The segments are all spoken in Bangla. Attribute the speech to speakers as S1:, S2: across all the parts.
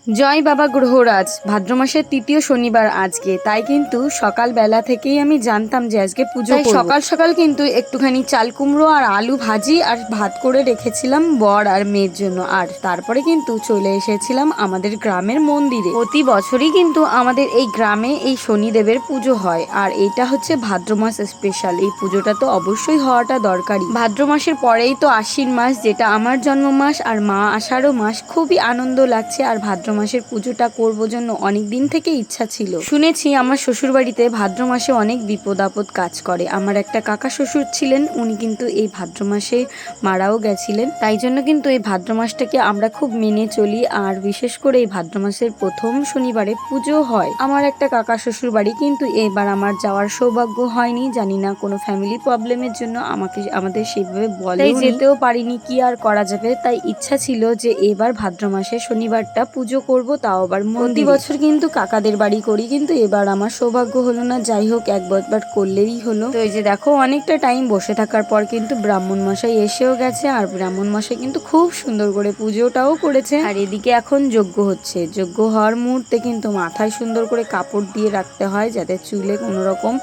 S1: জয় বাবা গ্রহরাজ। ভাদ্র মাসের তৃতীয় শনিবার আজকে, তাই কিন্তু সকালবেলা থেকেই আমি জানতাম যে আজকে পুজো করব। সকাল সকাল কিন্তু একটুখানি চাল কুমড়ো আর আলু ভাজি আর ভাত করে রেখেছিলাম বর আর মেয়ের জন্য। আর তারপরে কিন্তু চলে এসেছিলাম আমাদের গ্রামের মন্দিরে। প্রতি বছরই কিন্তু আমাদের এই গ্রামে এই শনিদেবের পুজো হয়, আর এটা হচ্ছে ভাদ্র মাস স্পেশাল। এই পুজোটা তো অবশ্যই হওয়াটা দরকারি। ভাদ্র মাসের পরেই তো আশ্বিন মাস, যেটা আমার জন্ম মাস, আর মা আষাঢ় মাস। খুবই আনন্দ লাগছে, আর ভাদ্র মাসের পুজোটা করব জন্য অনেক দিন থেকে ইচ্ছা ছিল। শুনেছি আমার শ্বশুর বাড়িতে ভাদ্র মাসে অনেক বিপদ আপদ কাজ করে। আমার একটা কাকা শ্বশুর ছিলেন, উনি কিন্তু এই ভাদ্র মাসে মারাও গেছিলেন। তাই জন্য কিন্তু এই ভাদ্র মাসটাকে আমরা খুব মেনে চলি, আর বিশেষ করে এই ভাদ্র মাসের প্রথম শনিবারে পুজো হয়। আমার একটা কাকা শ্বশুর বাড়ি, কিন্তু এবার আমার যাওয়ার সৌভাগ্য হয়নি। জানি না কোনো ফ্যামিলি প্রবলেমের জন্য আমাদের সেইভাবে বলে যেতেও পারিনি। কি আর করা যাবে, তাই ইচ্ছা ছিল যে এবার ভাদ্র মাসে শনিবারটা পুজো করব, তাও আবার প্রতি বছর কিন্তু কাকাদের বাড়ি করি, কিন্তু এবার আমার সৌভাগ্য হলো না। যাই হোক, একবার করলেই হলো। তো এই যে দেখো, অনেকটা টাইম বসে থাকার পর কিন্তু ব্রাহ্মণ মশাই এসেও গেছে, আর ব্রাহ্মণ মশাই কিন্তু খুব সুন্দর করে পুজোটাও করেছে। আর এদিকে এখন যজ্ঞ হচ্ছে। যজ্ঞ হওয়ার মুহূর্তে কিন্তু মাথায় সুন্দর করে কাপড় দিয়ে রাখতে হয়, যাতে চুলে কোনো রকম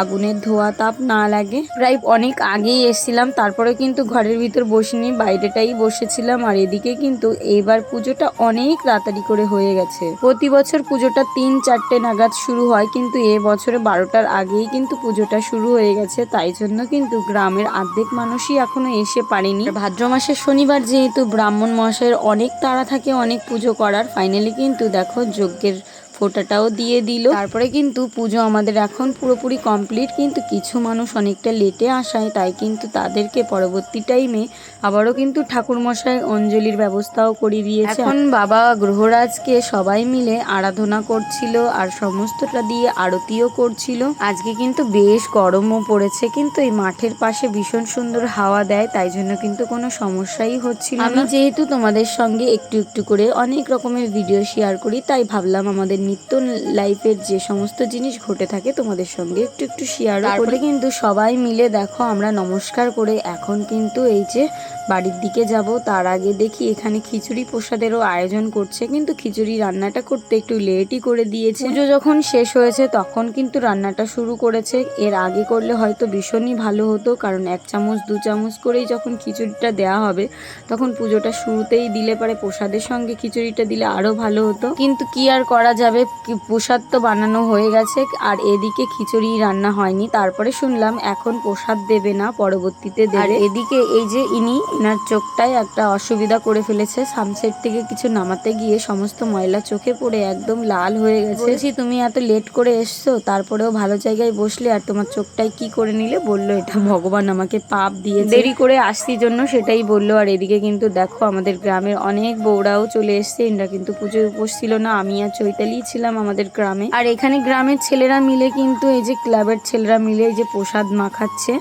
S1: আগুনের ধোয়া তাপ না লাগে। প্রায় অনেক আগেই এসেছিলাম, তারপরে কিন্তু ঘরের ভিতর বসিনি, বাইরেটাই বসেছিলাম। আর এদিকে কিন্তু এইবার পুজোটা অনেক তাড়াতাড়ি করে হয়ে গেছে। প্রতি বছর পুজোটা 3-4টে নাগাদ শুরু হয়, কিন্তু এবছরে 12টার আগেই কিন্তু পুজোটা শুরু হয়ে গেছে। তাই জন্য কিন্তু গ্রামের অর্ধেক মানুষই এখনো এসে পারেনি। ভাদ্র মাসের শনিবার যেহেতু ব্রাহ্মণ মশাইয়ের অনেক তাড়া থাকে অনেক পুজো করার, ফাইনালি কিন্তু দেখো যজ্ঞের ফোঁটাটাও দিয়ে দিল। তারপরে কিন্তু পুজো আমাদের এখন পুরোপুরি কমপ্লিট, কিন্তু কিছু মানুষ অনেকটা লেটে আসায় তাই কিন্তু তাদেরকে পরবর্তী টাইমে আবারও কিন্তু ঠাকুরমশাই অঞ্জলির ব্যবস্থাও করে দিয়েছে। এখন বাবা গ্রহরাজকে সবাই মিলে আরাধনা করছিল, আর সমস্তটা দিয়ে আরতিও করছিল। আজকে কিন্তু বেশ গরমও পড়েছে, কিন্তু এই মাঠের পাশে ভীষণ সুন্দর হাওয়া দেয়, তাই জন্য কিন্তু কোনো সমস্যাই হচ্ছিল না। আমি যেহেতু তোমাদের সঙ্গে একটু একটু করে অনেক রকমের ভিডিও শেয়ার করি, তাই ভাবলাম আমাদের নিত্য লাইফের যে সমস্ত জিনিস ঘটে থাকে তোমাদের সঙ্গে একটু একটু শেয়ার করি। কিন্তু সবাই মিলে দেখো আমরা নমস্কার করে এখন কিন্তু এই যে বাড়ির দিকে যাব। তার আগে দেখি এখানে খিচুড়ি প্রসাদেরও আয়োজন করছে, কিন্তু খিচুড়ি রান্নাটা করতে একটু লেটই করে দিয়েছে। পুজো যখন শেষ হয়েছে তখন কিন্তু রান্নাটা শুরু করেছে। এর আগে করলে হয়তো ভীষণই ভালো হতো, কারণ 1 চামচ 2 চামচ করেই যখন খিচুড়িটা দেওয়া হবে তখন পুজোটা শুরুতেই দিলে পারে প্রসাদের সঙ্গে খিচুড়িটা দিলে আরো ভালো হতো। কিন্তু কি আর করা যাবে, প্রসাদ তো বানানো হয়ে গেছে, আর এদিকে খিচুড়ি রান্না হয়নি। তারপরে শুনলাম এখন প্রসাদ দেবে না, পরবর্তীতে দেবে। আর এদিকে এই যে ইনার চোখটায় একটা অসুবিধা করে ফেলেছে। সানসেট থেকে কিছু নামাতে গিয়ে সমস্ত ময়লা চোখে পড়ে একদম লাল হয়ে গেছে। বলছি তুমি এত লেট করে এসছো, তারপরেও ভালো জায়গায় বসলে, আর তোমার চোখটাই কি করে নিলে? বললো এটা ভগবান আমাকে পাপ দিয়ে দেরি করে আসছি জন্য, সেটাই বললো। আর এদিকে কিন্তু দেখো আমাদের গ্রামের অনেক বউরাও চলে এসছে। এরা কিন্তু পুজোয় উপোস ছিল না, আমি আর চৈতালি ছিলাম আমাদের গ্রামে। আর এখানে গ্রামের ছেলেরা মিলে কিন্তু এই যে ক্লাবের ছেলেরা মিলে এই যে প্রসাদ মাখাচ্ছে,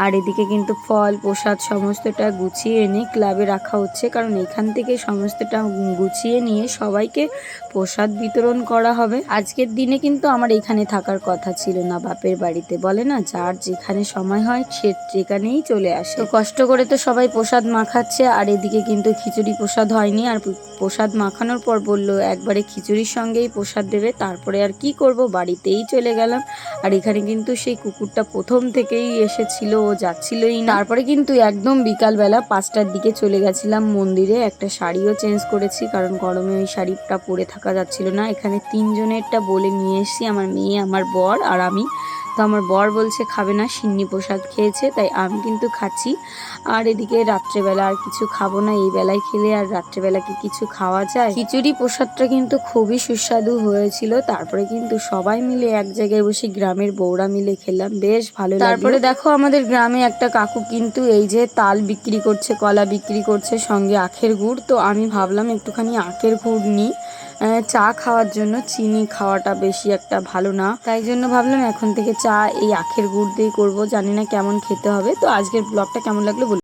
S1: আর এদিকে কিন্তু ফল প্রসাদ সমস্তটা গুছিয়ে এনে ক্লাবে রাখা হচ্ছে, কারণ এখান থেকে সমস্তটা গুছিয়ে নিয়ে সবাইকে প্রসাদ বিতরণ করা হবে। আজকের দিনে কিন্তু আমার এখানে থাকার কথা ছিল না, বাপের বাড়িতে। বলে না, যার যেখানে সময় হয় সে যেখানেই চলে আসে। তো কষ্ট করে তো সবাই প্রসাদ মাখাচ্ছে, আর এদিকে কিন্তু খিচুড়ি প্রসাদ হয়নি। আর প্রসাদ মাখানোর পর বললো একবারে খিচুড়ির সঙ্গেই প্রসাদ দেবে। তারপরে আর কি করব, বাড়িতেই চলে গেলাম। আর এখানে কিন্তু সেই কুকুরটা প্রথম থেকেই এসেছিল, ও যাচ্ছিলই না। তারপরে কিন্তু একদম বিকালবেলা 5টার দিকে চলে গেছিলাম মন্দিরে। একটা শাড়িও চেঞ্জ করেছি, কারণ গরমে ওই শাড়িটা পরে থাকা যাচ্ছিল না। এখানে 3 জনেরটা বলে নিয়ে এসেছি, আমার মেয়ে, আমার বর আর আমি। তো আমার বর বলছে খাবে না, সিন্নি প্রসাদ খেয়েছে, তাই আমি কিন্তু খাচ্ছি। আর এদিকে রাত্রেবেলা আর কিছু খাবো না, এই বেলায় খেলে আর রাত্রেবেলা কি কিছু খাওয়া যায়? খিচুড়ি প্রসাদটা কিন্তু খুবই সুস্বাদু হয়েছিল। তারপরে কিন্তু সবাই মিলে এক জায়গায় বসে গ্রামের বউরা মিলে খেলাম, বেশ ভালো লাগলো। তারপরে দেখো আমাদের গ্রামে একটা কাকু কিন্তু এই যে তাল বিক্রি করছে, কলা বিক্রি করছে, সঙ্গে আখের গুড়। তো আমি ভাবলাম একটুখানি আখের গুড় নিই চা খাওয়ার জন্য। চিনি খাওয়াটা বেশি একটা ভালো না, তাই জন্য ভাবলাম এখন থেকে চা এই আখের গুড় দিয়ে করবো। জানি না কেমন খেতে হবে। তো আজকের ব্লগটা কেমন লাগলো বলুন।